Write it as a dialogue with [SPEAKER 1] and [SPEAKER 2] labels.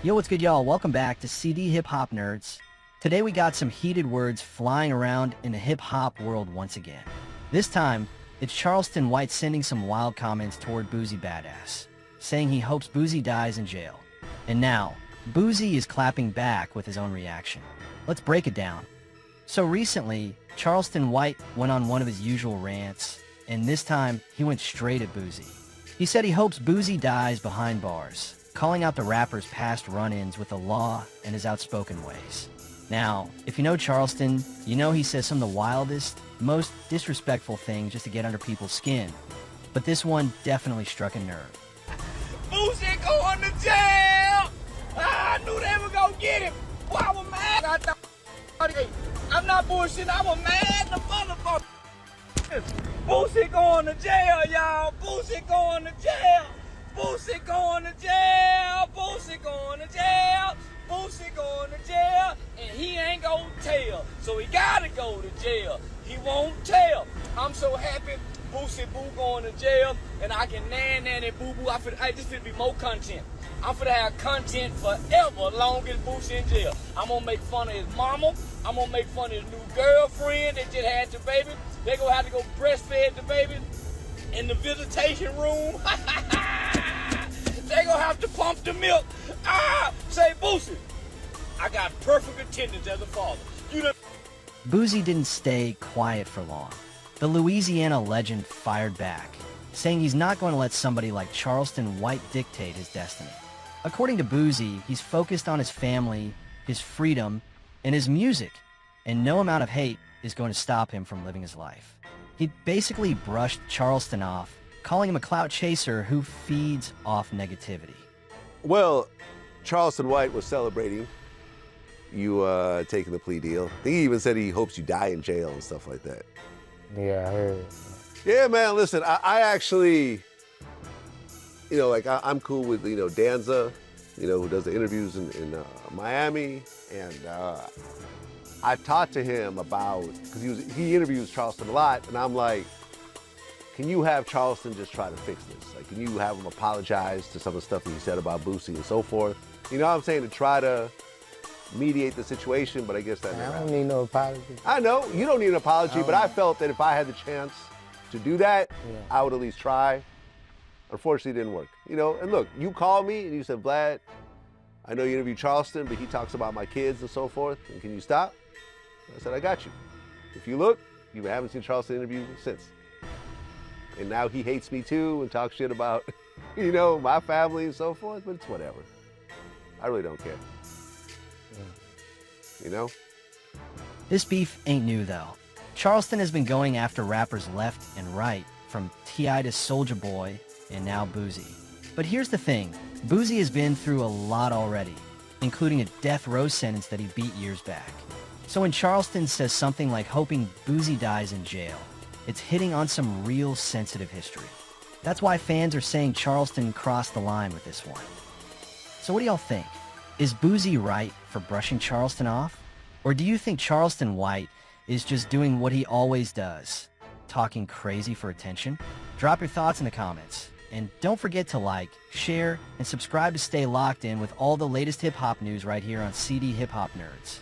[SPEAKER 1] Yo, what's good, y'all? Welcome back to CD Hip Hop Nerds. Today we got some heated words flying around in the hip-hop world once again. This time, it's Charleston White sending some wild comments toward Boosie Badazz, saying he hopes Boosie dies in jail. And now, Boosie is clapping back with his own reaction. Let's break it down. So recently, Charleston White went on one of his usual rants, and this time, he went straight at Boosie. He said he hopes Boosie dies behind bars, calling out the rapper's past run-ins with the law and his outspoken ways. Now, if you know Charleston, you know he says some of the wildest, most disrespectful things just to get under people's skin. But this one definitely struck a nerve.
[SPEAKER 2] Boosie going to jail! I knew they were gonna get him! Well, I was mad. I'm not bullshitting, I was mad the motherfucker! Boosie going to jail, y'all! Boosie going to jail! Boosie going to jail! Boosie going to jail! Boosie going to jail! And he ain't gonna tell. So he gotta go to jail. He won't tell. I'm so happy Boosie Boo going to jail and I can nanny boo boo. This finna be more content. I'm finna have content forever long as Boosie in jail. I'm gonna make fun of his mama. I'm gonna make fun of his new girlfriend that just had the baby. They gonna have to go breastfeed the baby in the visitation room. They gonna have to pump the milk. Say Boosie, I got perfect attendance as a father.
[SPEAKER 1] Boosie didn't stay quiet for long. The Louisiana legend fired back, saying he's not going to let somebody like Charleston White dictate his destiny. According to Boosie, he's focused on his family, his freedom, and his music, and no amount of hate is going to stop him from living his life. He basically brushed Charleston off, calling him a clout chaser who feeds off negativity.
[SPEAKER 3] Well, Charleston White was celebrating you taking the plea deal. I think he even said he hopes you die in jail and stuff like that.
[SPEAKER 4] Yeah, I heard.
[SPEAKER 3] Yeah, man, listen, I actually, I'm cool with, Danza, who does the interviews in Miami. And I talked to him about, because he interviews Charleston a lot, and I'm like, can you have Charleston just try to fix this? Like, can you have him apologize to some of the stuff that he said about Boosie and so forth? You know what I'm saying? To try to mediate the situation, but I guess that never happened.
[SPEAKER 4] I don't need no apology.
[SPEAKER 3] I know, you don't need an apology, but I felt that if I had the chance to do that, I would at least try. Unfortunately, it didn't work. And look, you called me and you said, Vlad, I know you interviewed Charleston, but he talks about my kids and so forth, and can you stop? I said, I got you. If you look, you haven't seen Charleston interview since. And now he hates me too and talks shit about, my family and so forth, but it's whatever. I really don't care.
[SPEAKER 1] This beef ain't new, though. Charleston has been going after rappers left and right, from T.I. to Soulja Boy, and now Boosie. But here's the thing, Boosie has been through a lot already, including a death row sentence that he beat years back. So when Charleston says something like hoping Boosie dies in jail, it's hitting on some real sensitive history. That's why fans are saying Charleston crossed the line with this one. So what do y'all think? Is Boosie right for brushing Charleston off? Or do you think Charleston White is just doing what he always does, talking crazy for attention? Drop your thoughts in the comments. And don't forget to like, share, and subscribe to stay locked in with all the latest hip-hop news right here on CD Hip Hop Nerds.